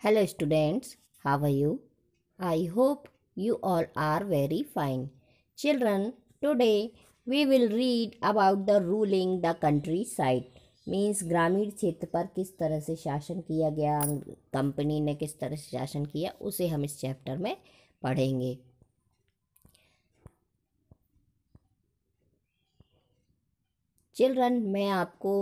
Hello students, how are you? I hope you all are very fine. Children, today we will read about the ruling the countryside. Means ग्रामीण क्षेत्र पर किस तरह से शासन किया गया, कंपनी ने किस तरह से शासन किया, उसे हम इस चैप्टर में पढ़ेंगे। चिल्ड्रन, मैं आपको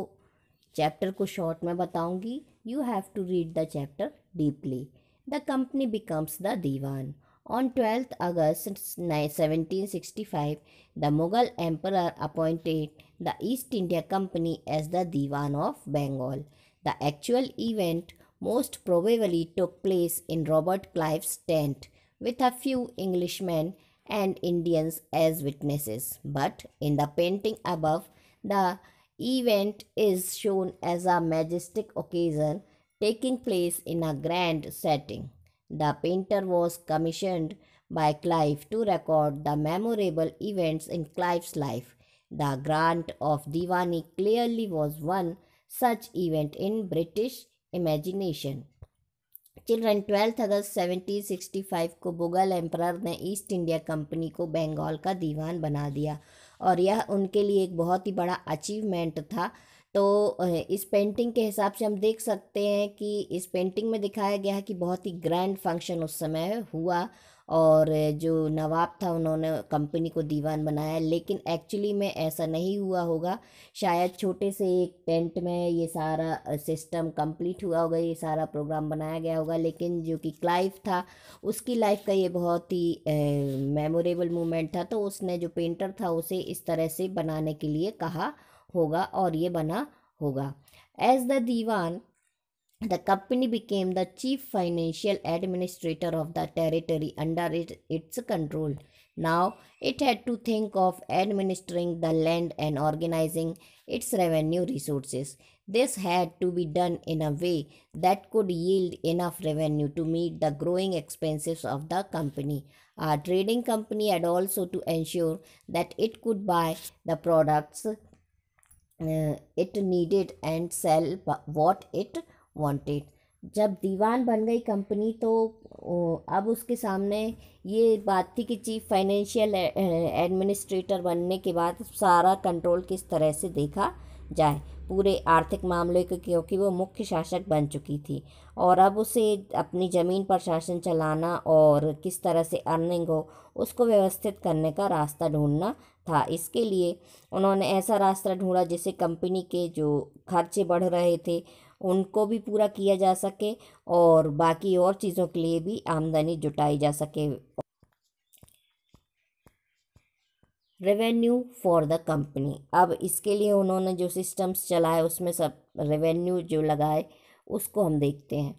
चैप्टर को शॉर्ट में बताऊंगी. You have to read the chapter deeply. The company becomes the diwan. On 12th August 1765, the Mughal Emperor appointed the East India Company as the Diwan of Bengal. The actual event most probably took place in Robert Clive's tent, with a few Englishmen and Indians as witnesses. But in the painting above, the event is shown as a majestic occasion taking place in a grand setting. The painter was commissioned by Clive to record the memorable events in Clive's life. The grant of Diwani clearly was one such event in British imagination. Children, 12 अगस्त 1765 को Mughal emperor ने east India company को बंगाल का दीवान बना दिया और यह उनके लिए एक बहुत ही बड़ा अचीवमेंट था. तो इस पेंटिंग के हिसाब से हम देख सकते हैं कि इस पेंटिंग में दिखाया गया है कि बहुत ही ग्रैंड फंक्शन उस समय हुआ और जो नवाब था उन्होंने कंपनी को दीवान बनाया, लेकिन एक्चुअली में ऐसा नहीं हुआ होगा. शायद छोटे से एक टेंट में ये सारा सिस्टम कंप्लीट हुआ होगा, ये सारा प्रोग्राम बनाया गया होगा, लेकिन जो कि क्लाइव था उसकी लाइफ का ये बहुत ही मेमोरेबल मोमेंट था, तो उसने जो पेंटर था उसे इस तरह से बनाने के लिए कहा होगा और ये बना होगा. As the diwan, the company became the chief financial administrator of the territory under its control. Now it had to think of administering the land and organizing its revenue resources. This had to be done in a way that could yield enough revenue to meet the growing expenses of the company. A trading company had also to ensure that it could buy the products it needed and sell what it wanted. जब दीवान बन गई company तो अब उसके सामने ये बात थी कि चीफ फाइनेंशियल एडमिनिस्ट्रेटर बनने के बाद सारा कंट्रोल किस तरह से देखा जाए पूरे आर्थिक मामले को, क्योंकि वो मुख्य शासक बन चुकी थी और अब उसे अपनी ज़मीन पर शासन चलाना और किस तरह से अर्निंग हो उसको व्यवस्थित करने का रास्ता ढूंढना था. इसके लिए उन्होंने ऐसा रास्ता ढूंढा जिससे कंपनी के जो खर्चे बढ़ रहे थे उनको भी पूरा किया जा सके और बाकी और चीज़ों के लिए भी आमदनी जुटाई जा सके. Revenue for the company. अब इसके लिए उन्होंने जो सिस्टम्स चलाए उसमें सब रेवेन्यू जो लगाए उसको हम देखते हैं.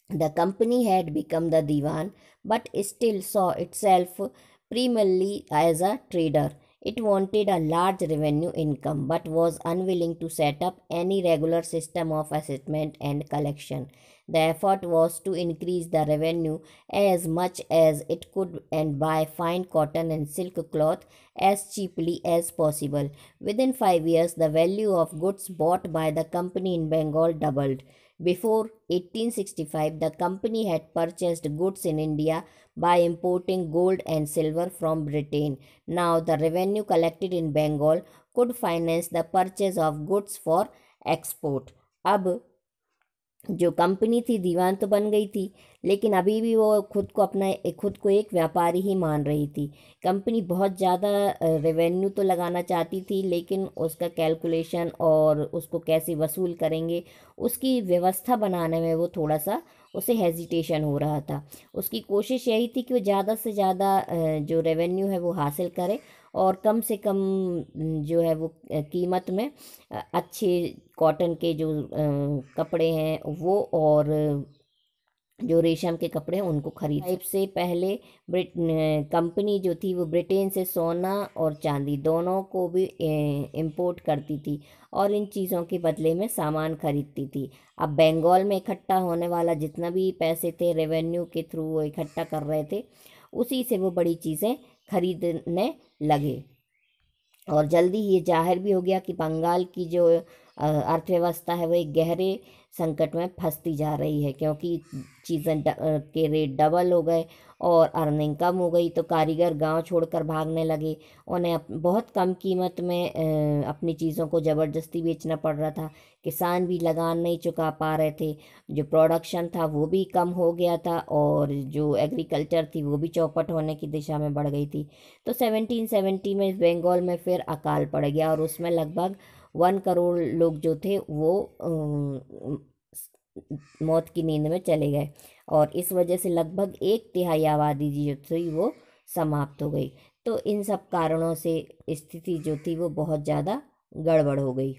The company had become the diwan but still saw itself primarily as a trader. It wanted a large revenue income but was unwilling to set up any regular system of assessment and collection. The effort was to increase the revenue as much as it could and buy fine cotton and silk cloth as cheaply as possible. Within 5 years, the value of goods bought by the company in Bengal doubled. Before 1865, the company had purchased goods in India by importing gold and silver from Britain. Now, the revenue collected in Bengal could finance the purchase of goods for export. अब जो company थी दीवान तो बन गई थी, लेकिन अभी भी वो खुद को एक व्यापारी ही मान रही थी. कंपनी बहुत ज़्यादा रेवेन्यू तो लगाना चाहती थी, लेकिन उसका कैलकुलेशन और उसको कैसे वसूल करेंगे उसकी व्यवस्था बनाने में वो थोड़ा सा उसे हेजिटेशन हो रहा था. उसकी कोशिश यही थी कि वो ज़्यादा से ज़्यादा जो रेवेन्यू है वो हासिल करे और कम से कम जो है वो कीमत में अच्छे कॉटन के जो कपड़े हैं वो और जो रेशम के कपड़े हैं उनको खरीद. से पहले कंपनी जो थी वो ब्रिटेन से सोना और चांदी दोनों को भी इंपोर्ट करती थी और इन चीज़ों के बदले में सामान खरीदती थी. अब बंगाल में इकट्ठा होने वाला जितना भी पैसे थे रेवेन्यू के थ्रू वो इकट्ठा कर रहे थे, उसी से वो बड़ी चीज़ें खरीदने लगे और जल्दी ये जाहिर भी हो गया कि बंगाल की जो अर्थव्यवस्था है वो एक गहरे संकट में फंसती जा रही है, क्योंकि चीज़ें के रेट डबल हो गए और अर्निंग कम हो गई, तो कारीगर गांव छोड़कर भागने लगे। उन्हें बहुत कम कीमत में अपनी चीज़ों को ज़बरदस्ती बेचना पड़ रहा था। किसान भी लगान नहीं चुका पा रहे थे, जो प्रोडक्शन था वो भी कम हो गया था, और जो एग्रीकल्चर थी वो भी चौपट होने की दिशा में बढ़ गई थी। तो 1770 में बंगाल में फिर अकाल पड़ गया, और उसमें लगभग 1 करोड़ लोग जो थे वो मौत की नींद में चले गए, और इस वजह से लगभग 1/3 आबादी जो थी वो समाप्त हो गई। तो इन सब कारणों से स्थिति जो थी वो बहुत ज़्यादा गड़बड़ हो गई।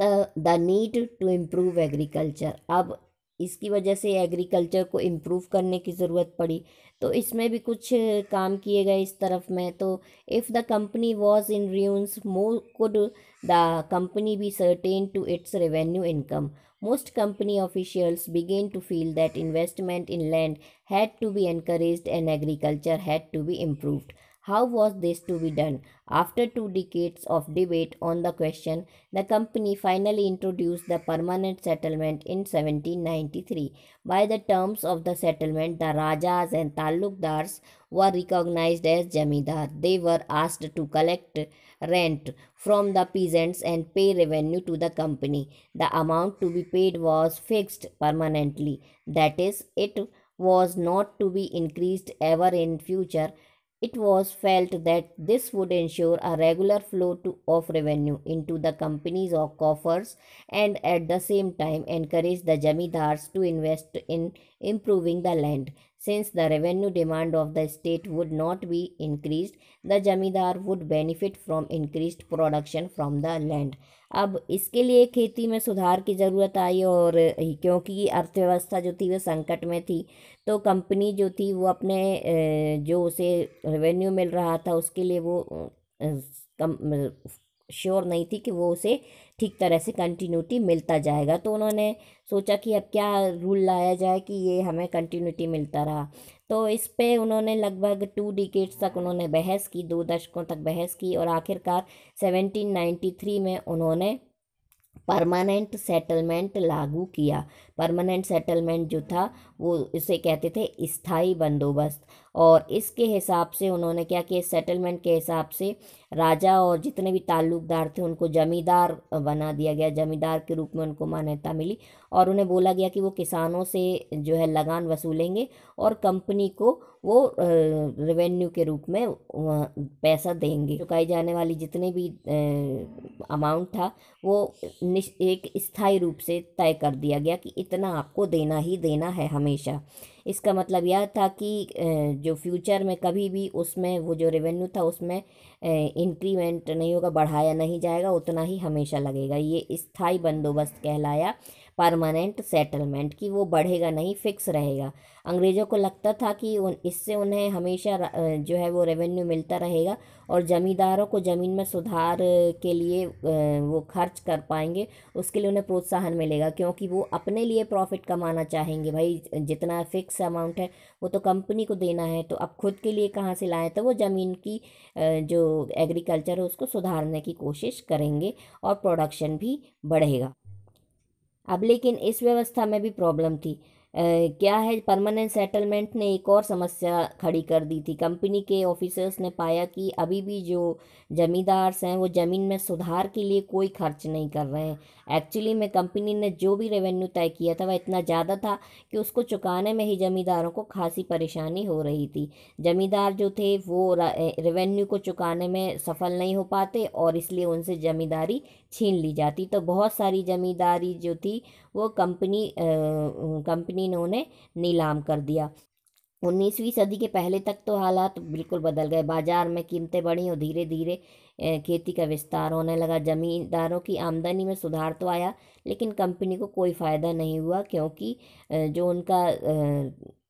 The need to improve agriculture, अब इसकी वजह से एग्रीकल्चर को इम्प्रूव करने की ज़रूरत पड़ी। तो इसमें भी कुछ काम किए गए इस तरफ में। तो if the company was in ruins, more could the company be certain to its revenue income. Most company officials began to feel that investment in land had to be encouraged and agriculture had to be improved. How was this to be done? After 2 decades of debate on the question, the company finally introduced the permanent settlement in 1793. By the terms of the settlement, the Rajas and Talukdars were recognized as Jamidar. They were asked to collect rent from the peasants and pay revenue to the company. The amount to be paid was fixed permanently. That is, it was not to be increased ever in future. It was felt that this would ensure a regular flow of revenue into the company's or coffers, and at the same time encourage the jamidars to invest in improving the land. Since the revenue demand of the state would not be increased, the jamidar would benefit from increased production from the land. अब इसके लिए खेती में सुधार की ज़रूरत आई, और क्योंकि अर्थव्यवस्था जो थी वो संकट में थी, तो कंपनी जो थी वो अपने जो उसे रेवेन्यू मिल रहा था उसके लिए वो कम श्योर नहीं थी कि वो उसे ठीक तरह से कंटिन्यूटी मिलता जाएगा। तो उन्होंने सोचा कि अब क्या रूल लाया जाए कि ये हमें कंटिन्यूटी मिलता रहा। तो इस पे उन्होंने लगभग 2 डिकेड्स तक उन्होंने बहस की, 2 दशकों तक बहस की, और आखिरकार 1793 में उन्होंने परमानेंट सेटलमेंट लागू किया। परमानेंट सेटलमेंट जो था वो इसे कहते थे स्थायी बंदोबस्त, और इसके हिसाब से उन्होंने क्या किया, सेटलमेंट के हिसाब से राजा और जितने भी ताल्लुकदार थे उनको जमींदार बना दिया गया, जमींदार के रूप में उनको मान्यता मिली, और उन्हें बोला गया कि वो किसानों से जो है लगान वसूलेंगे और कंपनी को वो रेवेन्यू के रूप में पैसा देंगे। चुकाई जाने वाली जितने भी अमाउंट था वो एक स्थायी रूप से तय कर दिया गया कि इतना आपको देना ही देना है हमेशा। इसका मतलब यह था कि जो फ्यूचर में कभी भी उसमें वो जो रेवेन्यू था उसमें इंक्रीमेंट नहीं होगा, बढ़ाया नहीं जाएगा, उतना ही हमेशा लगेगा। ये स्थायी बंदोबस्त कहलाया परमानेंट सेटलमेंट, की वो बढ़ेगा नहीं, फिक्स रहेगा। अंग्रेज़ों को लगता था कि इससे उन्हें हमेशा जो है वो रेवेन्यू मिलता रहेगा, और ज़मींदारों को ज़मीन में सुधार के लिए वो खर्च कर पाएंगे, उसके लिए उन्हें प्रोत्साहन मिलेगा, क्योंकि वो अपने लिए प्रॉफिट कमाना चाहेंगे। भाई जितना फिक्स अमाउंट है वो तो कंपनी को देना है, तो अब खुद के लिए कहाँ से लाएं, तो वो ज़मीन की जो एग्रीकल्चर है उसको सुधारने की कोशिश करेंगे, और प्रोडक्शन भी बढ़ेगा। अब लेकिन इस व्यवस्था में भी प्रॉब्लम थी। क्या है, परमानेंट सेटलमेंट ने एक और समस्या खड़ी कर दी थी। कंपनी के ऑफिसर्स ने पाया कि अभी भी जो जमींदार्स हैं वो ज़मीन में सुधार के लिए कोई खर्च नहीं कर रहे हैं। एक्चुअली में कंपनी ने जो भी रेवेन्यू तय किया था वह इतना ज़्यादा था कि उसको चुकाने में ही ज़मींदारों को खासी परेशानी हो रही थी। ज़मींदार जो थे वो रेवेन्यू को चुकाने में सफल नहीं हो पाते, और इसलिए उनसे ज़मींदारी छीन ली जाती। तो बहुत सारी ज़मींदारी जो थी वो कंपनी ने उन्हें नीलाम कर दिया। 19वीं सदी के पहले तक तो हालात बिल्कुल बदल गए। बाजार में कीमतें बढ़ी और धीरे धीरे खेती का विस्तार होने लगा। जमींदारों की आमदनी में सुधार तो आया, लेकिन कंपनी को कोई फ़ायदा नहीं हुआ, क्योंकि जो उनका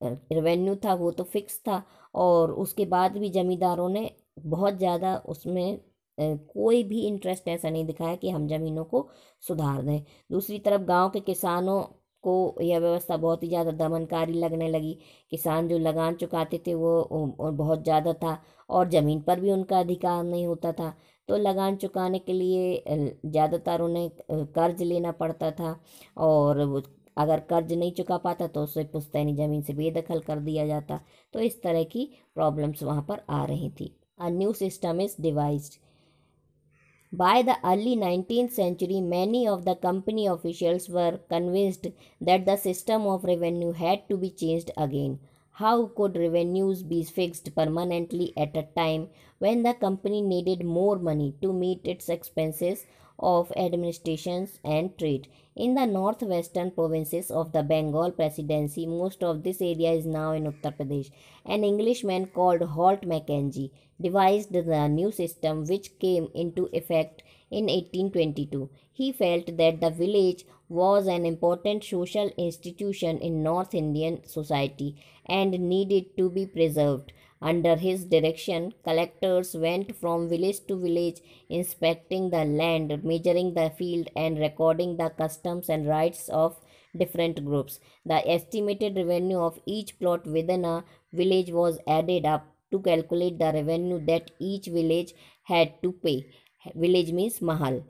रेवेन्यू था वो तो फिक्स था, और उसके बाद भी जमींदारों ने बहुत ज़्यादा उसमें कोई भी इंटरेस्ट ऐसा नहीं दिखाया कि हम ज़मीनों को सुधार दें। दूसरी तरफ गांव के किसानों को यह व्यवस्था बहुत ही ज़्यादा दमनकारी लगने लगी। किसान जो लगान चुकाते थे वो बहुत ज़्यादा था, और ज़मीन पर भी उनका अधिकार नहीं होता था। तो लगान चुकाने के लिए ज़्यादातर उन्हें कर्ज लेना पड़ता था, और अगर कर्ज नहीं चुका पाता तो उसे पुश्तैनी ज़मीन से बेदखल कर दिया जाता। तो इस तरह की प्रॉब्लम्स वहाँ पर आ रही थी। A new system is devised. By the early 19th century, many of the company officials were convinced that the system of revenue had to be changed again. How could revenues be fixed permanently at a time when the company needed more money to meet its expenses of administrations and trade? In the northwestern provinces of the Bengal Presidency, most of this area is now in Uttar Pradesh. An Englishman called Holt Mackenzie devised the new system which came into effect in 1822. He felt that the village was an important social institution in North Indian society and needed to be preserved. Under his direction, collectors went from village to village, inspecting the land, measuring the field, and recording the customs and rights of different groups. The estimated revenue of each plot within a village was added up to calculate the revenue that each village had to pay. Village means mahal.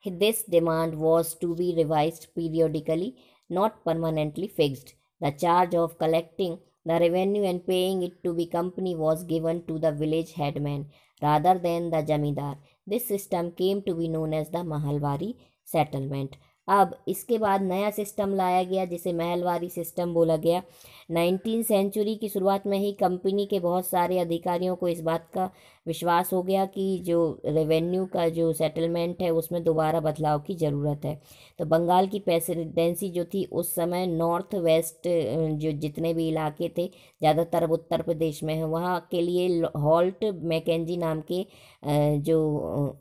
This demand was to be revised periodically, not permanently fixed. The charge of collecting the revenue and paying it to the company was given to the village headman rather than the jamidar. This system came to be known as the Mahalwari settlement. अब इसके बाद नया system लाया गया जिसे Mahalwari system बोला गया। 19 century की शुरुआत में ही कंपनी के बहुत सारे अधिकारियों को इस बात का विश्वास हो गया कि जो रेवेन्यू का जो सेटलमेंट है उसमें दोबारा बदलाव की ज़रूरत है। तो बंगाल की प्रेसिडेंसी जो थी उस समय नॉर्थ वेस्ट जो जितने भी इलाके थे, ज़्यादातर अब उत्तर प्रदेश में है, वहाँ के लिए हॉल्ट मैकेंजी नाम के जो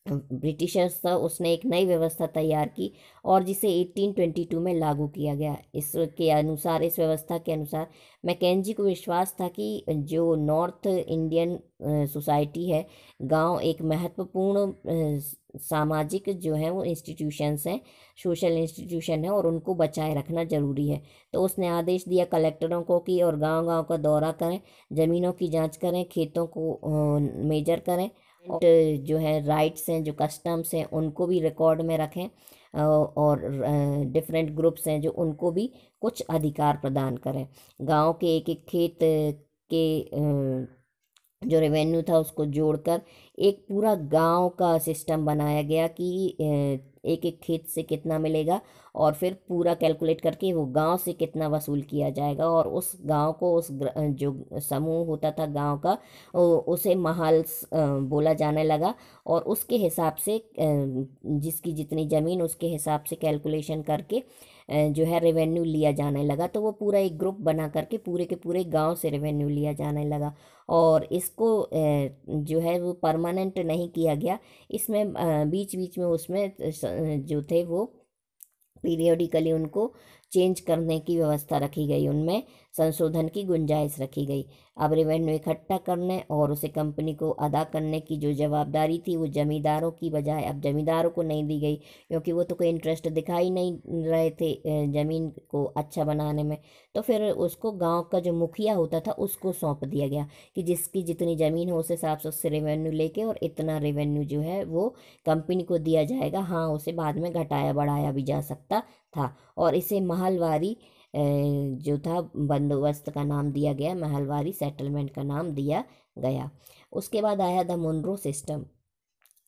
ब्रिटिशर्स था उसने एक नई व्यवस्था तैयार की और जिसे 1822 में लागू किया गया। इसके अनुसार, इस व्यवस्था के अनुसार मैकेंजी को विश्वास था कि जो नॉर्थ इंडियन सोसाइटी है, गांव एक महत्वपूर्ण सामाजिक जो है वो इंस्टीट्यूशंस हैं, सोशल इंस्टीट्यूशन है, और उनको बचाए रखना ज़रूरी है। तो उसने आदेश दिया कलेक्टरों को कि और गांव-गांव का दौरा करें, ज़मीनों की जांच करें, खेतों को मेजर करें, और जो है राइट्स हैं, जो कस्टम्स हैं, उनको भी रिकॉर्ड में रखें, और डिफरेंट ग्रुप्स हैं जो उनको भी कुछ अधिकार प्रदान करें। गांव के एक एक खेत के जो रेवेन्यू था उसको जोड़कर एक पूरा गांव का सिस्टम बनाया गया कि एक एक खेत से कितना मिलेगा, और फिर पूरा कैलकुलेट करके वो गांव से कितना वसूल किया जाएगा, और उस गांव को जो समूह होता था गांव का उसे महाल्स बोला जाने लगा, और उसके हिसाब से जिसकी जितनी ज़मीन उसके हिसाब से कैलकुलेशन करके जो है रेवेन्यू लिया जाने लगा। तो वो पूरा एक ग्रुप बना करके पूरे के पूरे गांव से रेवेन्यू लिया जाने लगा, और इसको जो है वो परमानेंट नहीं किया गया। इसमें बीच बीच में उसमें जो थे वो पीरियडिकली उनको चेंज करने की व्यवस्था रखी गई, उनमें संशोधन की गुंजाइश रखी गई। अब रेवेन्यू इकट्ठा करने और उसे कंपनी को अदा करने की जो जवाबदारी थी वो जमींदारों की बजाय अब जमींदारों को नहीं दी गई, क्योंकि वो तो कोई इंटरेस्ट दिखाई नहीं रहे थे ज़मीन को अच्छा बनाने में। तो फिर उसको गांव का जो मुखिया होता था उसको सौंप दिया गया कि जिसकी जितनी ज़मीन हो उस हिसाब से उससे रेवेन्यू लेके और इतना रेवेन्यू जो है वो कंपनी को दिया जाएगा। हाँ, उसे बाद में घटाया बढ़ाया भी जा सकता था, और इसे महलवारी जो था बंदोबस्त का नाम दिया गया, महलवारी सेटलमेंट का नाम दिया गया। उसके बाद आया the Munro system.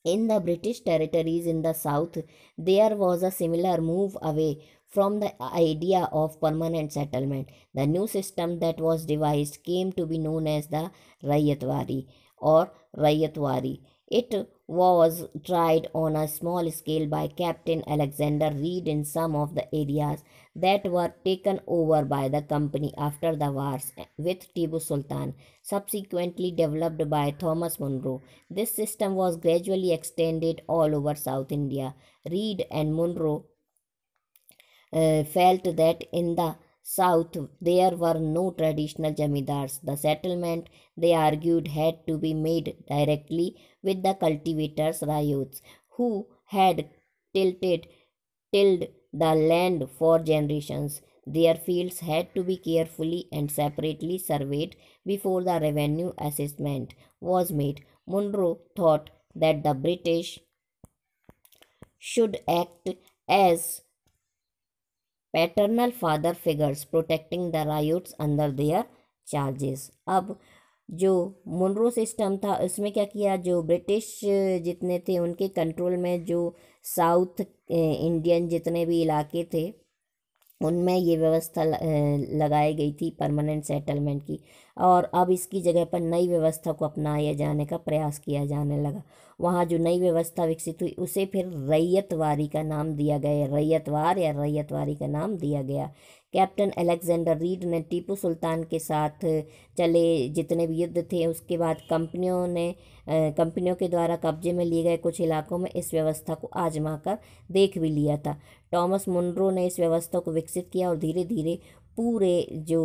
In the British territories in the south, there was a similar move away from the idea of permanent settlement. The new system that was devised came to be known as the Rayatwari or Rayatwari. It was tried on a small scale by Captain Alexander Reed in some of the areas that were taken over by the company after the wars with Tipu Sultan, subsequently developed by Thomas Munro. This system was gradually extended all over South India. Reed and Munro felt that in the south there were no traditional jamidars. The settlement, they argued, had to be made directly with the cultivators ryots who had tilted tilled the land for generations. Their fields had to be carefully and separately surveyed before the revenue assessment was made. Munro thought that the British should act as paternal father figures protecting the riots under their charges। अब जो Munro system था उसमें क्या किया, जो British जितने थे उनके कंट्रोल में जो साउथ इंडियन जितने भी इलाके थे उनमें ये व्यवस्था लगाई गई थी परमानेंट सेटलमेंट की। और अब इसकी जगह पर नई व्यवस्था को अपनाया जाने का प्रयास किया जाने लगा। वहाँ जो नई व्यवस्था विकसित हुई उसे फिर रैयतवारी का नाम दिया गया, रैयतवार या रैयतवारी का नाम दिया गया। कैप्टन अलेक्जेंडर रीड ने टीपू सुल्तान के साथ चले जितने भी युद्ध थे उसके बाद कंपनियों के द्वारा कब्जे में लिए गए कुछ इलाकों में इस व्यवस्था को आजमा कर देख भी लिया था। टॉमस मुनरो ने इस व्यवस्था को विकसित किया और धीरे धीरे पूरे जो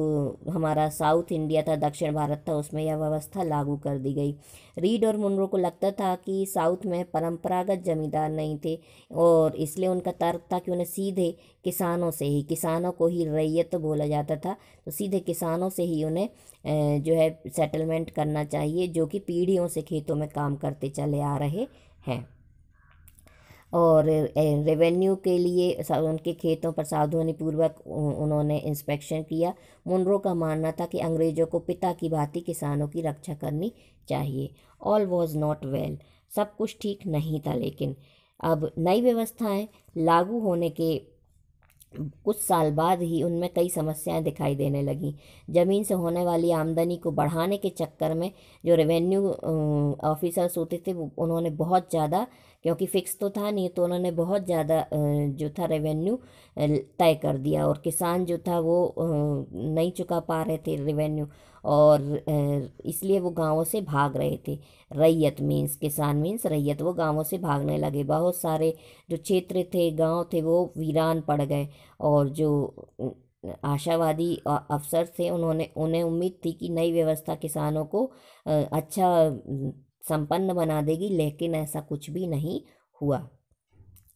हमारा साउथ इंडिया था, दक्षिण भारत था, उसमें यह व्यवस्था लागू कर दी गई। रीड और मुनरो को लगता था कि साउथ में परंपरागत जमींदार नहीं थे और इसलिए उनका तर्क था कि उन्हें सीधे किसानों को ही रैयत बोला जाता था, तो सीधे किसानों से ही उन्हें जो है सेटलमेंट करना चाहिए, जो कि पीढ़ियों से खेतों में काम करते चले आ रहे हैं। और रेवेन्यू के लिए उनके खेतों पर सावधानीपूर्वक उन्होंने इंस्पेक्शन किया। मुनरो का मानना था कि अंग्रेज़ों को पिता की भांति किसानों की रक्षा करनी चाहिए। ऑल वॉज नॉट वेल, सब कुछ ठीक नहीं था। लेकिन अब नई व्यवस्थाएं लागू होने के कुछ साल बाद ही उनमें कई समस्याएं दिखाई देने लगीं। ज़मीन से होने वाली आमदनी को बढ़ाने के चक्कर में जो रेवेन्यू ऑफिसर्स होते थे वो उन्होंने बहुत ज़्यादा, क्योंकि फिक्स तो था नहीं, तो उन्होंने बहुत ज़्यादा जो था रेवेन्यू तय कर दिया और किसान जो था वो नहीं चुका पा रहे थे रेवेन्यू, और इसलिए वो गांवों से भाग रहे थे। रैयत मीन्स किसान मीन्स रैयत, वो गांवों से भागने लगे। बहुत सारे जो क्षेत्र थे, गांव थे, वो वीरान पड़ गए। और जो आशावादी अफसर थे उन्हें उम्मीद थी कि नई व्यवस्था किसानों को अच्छा संपन्न बना देगी, लेकिन ऐसा कुछ भी नहीं हुआ।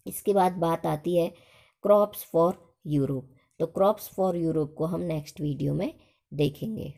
इसके बाद बात आती है क्रॉप्स फॉर यूरोप। तो क्रॉप्स फॉर यूरोप को हम नेक्स्ट वीडियो में देखेंगे।